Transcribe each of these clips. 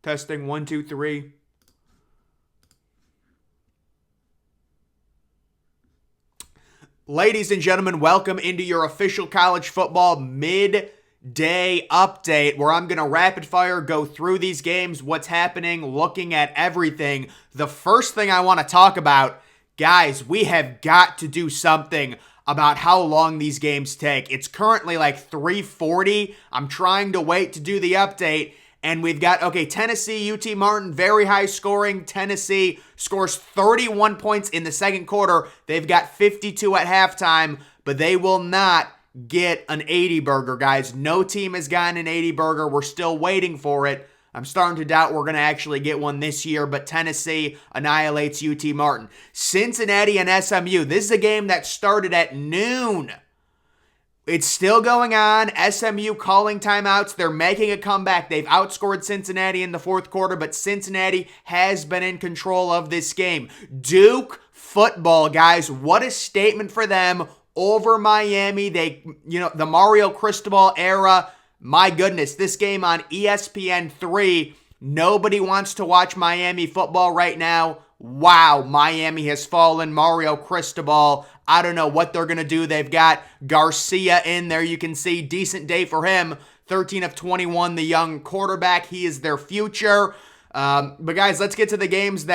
Testing 1, 2, 3. Ladies and gentlemen, welcome into your official college football midday update where I'm going to rapid fire go through these games, what's happening, looking at everything. The first thing I want to talk about, guys, we have got to do something about how long these games take. It's currently like 3:40. I'm trying to wait to do the update. And we've got, Tennessee, UT Martin, very high scoring. Tennessee scores 31 points in the second quarter. They've got 52 at halftime, but they will not get an 80 burger, guys. No team has gotten an 80 burger. We're still waiting for it. I'm starting to doubt we're going to actually get one this year, but Tennessee annihilates UT Martin. Cincinnati and SMU. This is a game that started at noon. It's still going on. SMU calling timeouts. They're making a comeback. They've outscored Cincinnati in the fourth quarter, but Cincinnati has been in control of this game. Duke football, guys. What a statement for them over Miami. The Mario Cristobal era. My goodness, this game on ESPN3. Nobody wants to watch Miami football right now. Wow, Miami has fallen. Mario Cristobal, I don't know what they're going to do. They've got Garcia in there. You can see decent day for him. 13 of 21, the young quarterback. He is their future. But guys, let's get to the games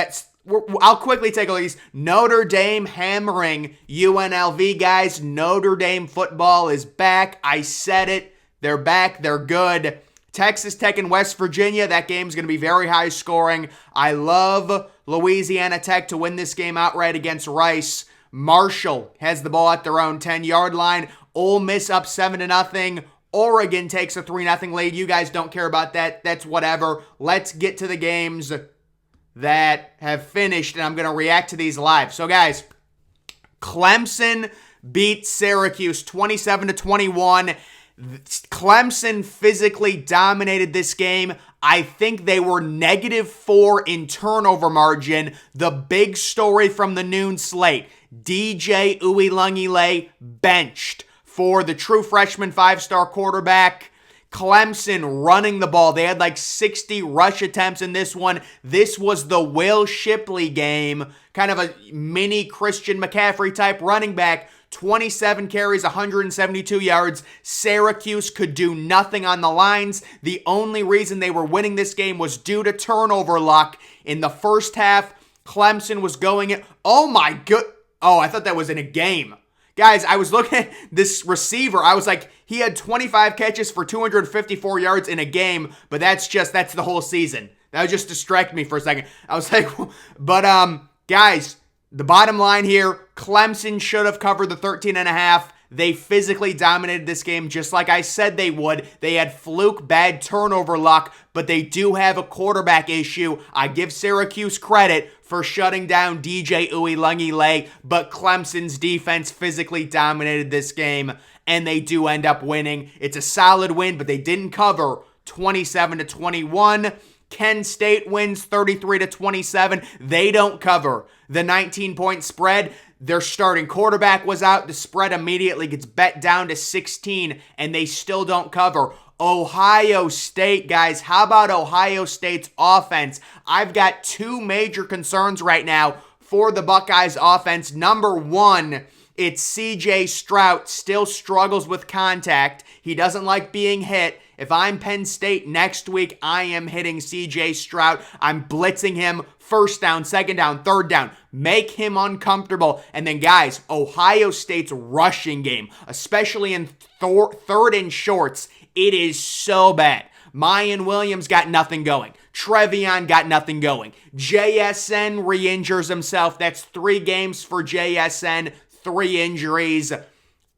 I'll quickly take a look at these. Notre Dame hammering UNLV, guys. Notre Dame football is back. I said it. They're back. They're good. Texas Tech and West Virginia, that game's going to be very high scoring. I love Louisiana Tech to win this game outright against Rice. Marshall has the ball at their own 10-yard line. Ole Miss up 7-0. Oregon takes a 3-0 lead. You guys don't care about that. That's whatever. Let's get to the games that have finished, and I'm going to react to these live. So, guys, Clemson beat Syracuse 27-21. Clemson physically dominated this game. I think they were -4 in turnover margin. The big story from the noon slate, DJ Uiagalelei benched for the true freshman 5-star quarterback. Clemson running the ball. They had like 60 rush attempts in this one. This was the Will Shipley game, kind of a mini Christian McCaffrey type running back. 27 carries, 172 yards. Syracuse could do nothing on the lines. The only reason they were winning this game was due to turnover luck. In the first half, Clemson was going in. Oh my good. Oh, I thought that was in a game. Guys, I was looking at this receiver. I was like, he had 25 catches for 254 yards in a game, but that's the whole season. That would just distract me for a second. I was like, but guys, the bottom line here, Clemson should have covered the 13.5. They physically dominated this game just like I said they would. They had fluke bad turnover luck, but they do have a quarterback issue. I give Syracuse credit for shutting down DJ Uiagalelei, but Clemson's defense physically dominated this game, and they do end up winning. It's a solid win, but they didn't cover 27-21. Kent State wins 33-27. They don't cover the 19-point spread. Their starting quarterback was out. The spread immediately gets bet down to 16, and they still don't cover. Ohio State, guys. How about Ohio State's offense? I've got two major concerns right now for the Buckeyes offense. Number one, it's C.J. Stroud still struggles with contact. He doesn't like being hit. If I'm Penn State next week, I am hitting C.J. Stroud. I'm blitzing him first down, second down, third down. Make him uncomfortable. And then, guys, Ohio State's rushing game, especially in third and shorts, it is so bad. Mayan Williams got nothing going. Trevion got nothing going. JSN re-injures himself. That's 3 games for JSN, 3 injuries.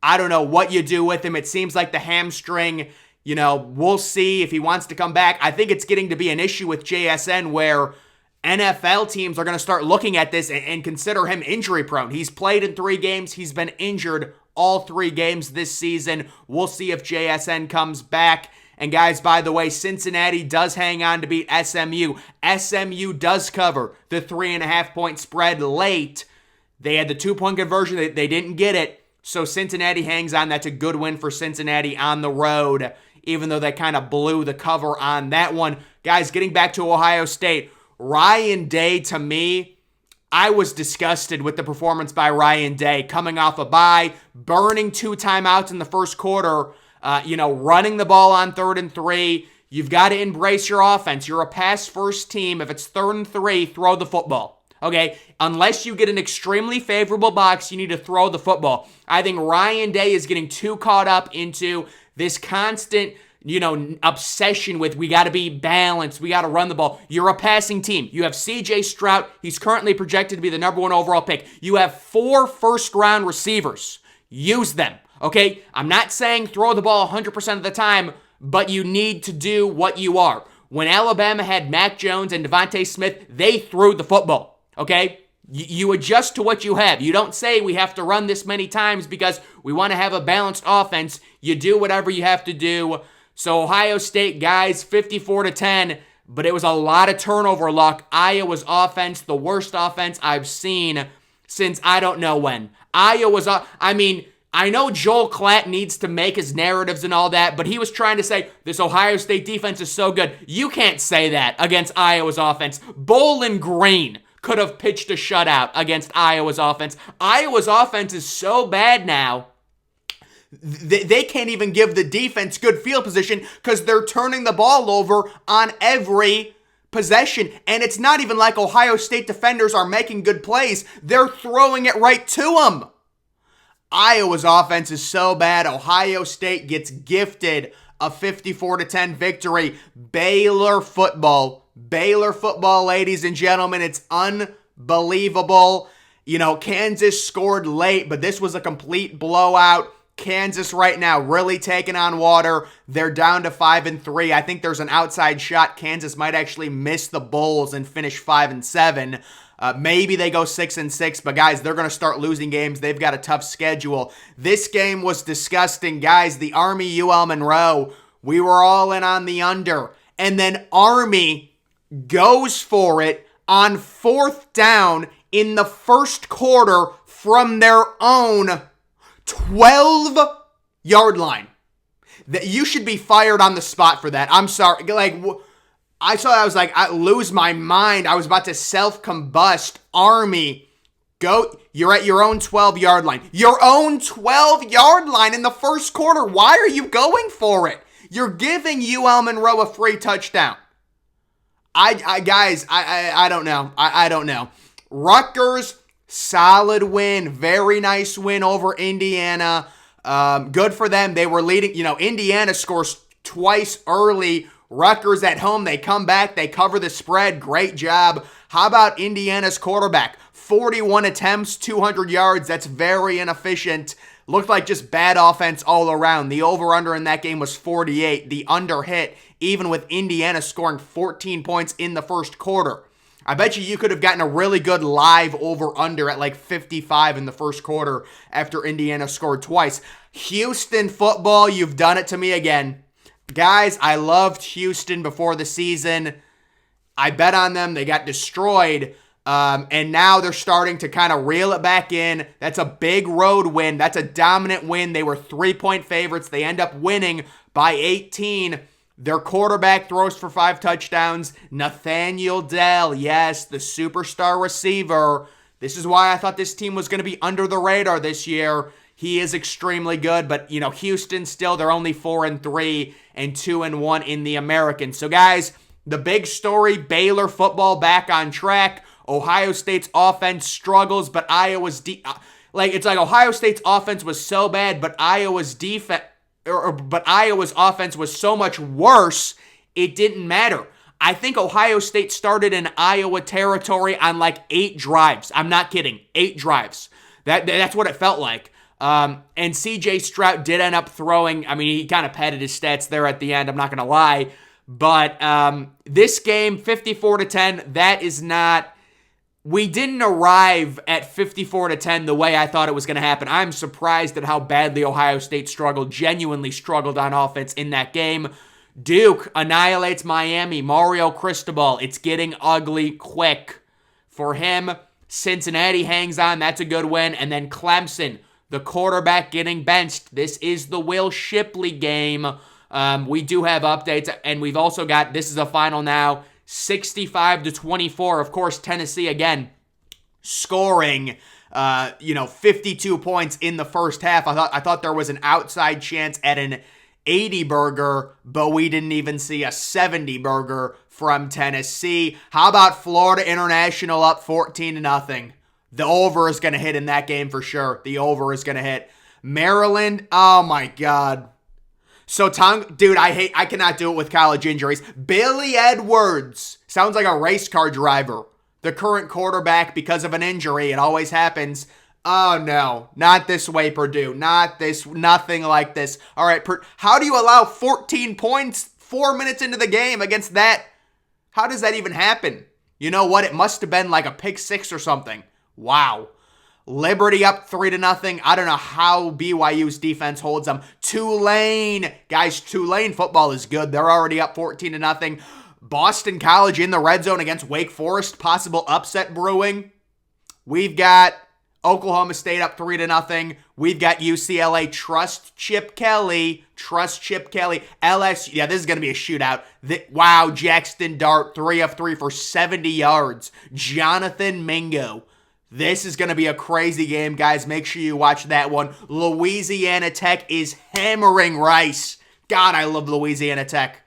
I don't know what you do with him. It seems like the hamstring, we'll see if he wants to come back. I think it's getting to be an issue with JSN where NFL teams are going to start looking at this and consider him injury prone. He's played in 3 games. He's been injured all 3 games this season. We'll see if JSN comes back. And guys, by the way, Cincinnati does hang on to beat SMU. SMU does cover the 3.5-point spread late. They had the 2-point conversion. They didn't get it. So Cincinnati hangs on. That's a good win for Cincinnati on the road even though they kind of blew the cover on that one. Guys, getting back to Ohio State, Ryan Day, to me, I was disgusted with the performance by Ryan Day, coming off a bye, burning 2 timeouts in the first quarter, running the ball on 3rd and 3. You've got to embrace your offense. You're a pass-first team. If it's 3rd and 3, throw the football. Okay? Unless you get an extremely favorable box, you need to throw the football. I think Ryan Day is getting too caught up into this constant, obsession with we got to be balanced. We got to run the ball. You're a passing team. You have CJ Stroud. He's currently projected to be the number 1 overall pick. You have 4 first-round receivers. Use them. Okay? I'm not saying throw the ball 100% of the time, but you need to do what you are. When Alabama had Mac Jones and Devontae Smith, they threw the football. Okay? You adjust to what you have. You don't say we have to run this many times because we want to have a balanced offense. You do whatever you have to do. So Ohio State, guys, 54-10, but it was a lot of turnover luck. Iowa's offense, the worst offense I've seen since I don't know when. I know Joel Klatt needs to make his narratives and all that, but he was trying to say this Ohio State defense is so good. You can't say that against Iowa's offense. Bowling Green could have pitched a shutout against Iowa's offense. Iowa's offense is so bad now, they can't even give the defense good field position because they're turning the ball over on every possession. And it's not even like Ohio State defenders are making good plays. They're throwing it right to them. Iowa's offense is so bad. Ohio State gets gifted a 54-10 victory. Baylor football, ladies and gentlemen, it's unbelievable. Kansas scored late, but this was a complete blowout. Kansas right now really taking on water. They're down to 5-3. I think there's an outside shot. Kansas might actually miss the Bulls and finish 5-7. Maybe they go 6-6, but guys, they're going to start losing games. They've got a tough schedule. This game was disgusting, guys. The Army UL Monroe, we were all in on the under. And then Army goes for it on 4th down in the first quarter from their own 12-yard line. You should be fired on the spot for that. I'm sorry. I saw that. I was like, I lose my mind. I was about to self-combust. Army, you're at your own 12-yard line. Your own 12-yard line in the first quarter. Why are you going for it? You're giving UL Monroe a free touchdown. Guys, I don't know. I don't know. Rutgers, solid win. Very nice win over Indiana. Good for them. They were leading. Indiana scores twice early. Rutgers at home, they come back, they cover the spread. Great job. How about Indiana's quarterback? 41 attempts, 200 yards. That's very inefficient. Looked like just bad offense all around. The over-under in that game was 48. The under hit, even with Indiana scoring 14 points in the first quarter. I bet you could have gotten a really good live over-under at like 55 in the first quarter after Indiana scored twice. Houston football, you've done it to me again. Guys, I loved Houston before the season. I bet on them. They got destroyed. And now they're starting to kind of reel it back in. That's a big road win. That's a dominant win. They were 3-point favorites. They end up winning by 18. Their quarterback throws for 5 touchdowns. Nathaniel Dell, yes, the superstar receiver. This is why I thought this team was going to be under the radar this year. He is extremely good, but, Houston still, they're only 4-3 and 2-1 in the American. So, guys, the big story, Baylor football back on track. Ohio State's offense struggles, but Iowa's it's like Ohio State's offense was so bad, but Iowa's Iowa's offense was so much worse, it didn't matter. I think Ohio State started in Iowa territory on like 8 drives. I'm not kidding. 8 drives. That's what it felt like. And CJ Stroud did end up throwing. He kind of padded his stats there at the end. I'm not going to lie. But this game, 54-10, that is not. We didn't arrive at 54-10 the way I thought it was going to happen. I'm surprised at how badly Ohio State genuinely struggled on offense in that game. Duke annihilates Miami. Mario Cristobal. It's getting ugly quick for him. Cincinnati hangs on. That's a good win. And then Clemson, the quarterback getting benched. This is the Will Shipley game. We do have updates, and we've also got, this is the final now, 65-24. Of course, Tennessee, again, scoring 52 points in the first half. I thought there was an outside chance at an 80 burger, but we didn't even see a 70 burger from Tennessee. How about Florida International up 14-0? The over is going to hit in that game for sure. The over is going to hit. Maryland, oh my God. So, dude, I cannot do it with college injuries. Billy Edwards sounds like a race car driver. The current quarterback, because of an injury, it always happens. Oh no, not this way, Purdue. Nothing like this. All right, how do you allow 14 points 4 minutes into the game against that? How does that even happen? You know what? It must have been like a pick six or something. Wow. Liberty up 3-0. I don't know how BYU's defense holds them. Tulane. Guys, Tulane football is good. They're already up 14-0. Boston College in the red zone against Wake Forest. Possible upset brewing. We've got Oklahoma State up 3-0. We've got UCLA. Trust Chip Kelly. LSU. Yeah, this is going to be a shootout. Wow, Jackson Dart, 3 of 3 for 70 yards. Jonathan Mingo. This is going to be a crazy game, guys. Make sure you watch that one. Louisiana Tech is hammering Rice. God, I love Louisiana Tech.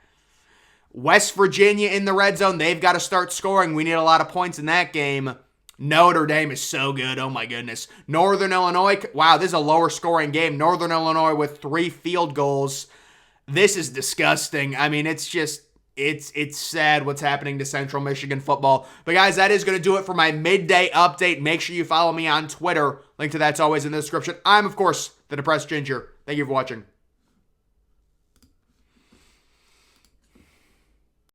West Virginia in the red zone. They've got to start scoring. We need a lot of points in that game. Notre Dame is so good. Oh, my goodness. Northern Illinois. Wow, this is a lower scoring game. Northern Illinois with 3 field goals. This is disgusting. I mean, it's just... It's sad what's happening to Central Michigan football. But guys, that is going to do it for my midday update. Make sure you follow me on Twitter. Link to that's always in the description. I'm, of course, the Depressed Ginger. Thank you for watching.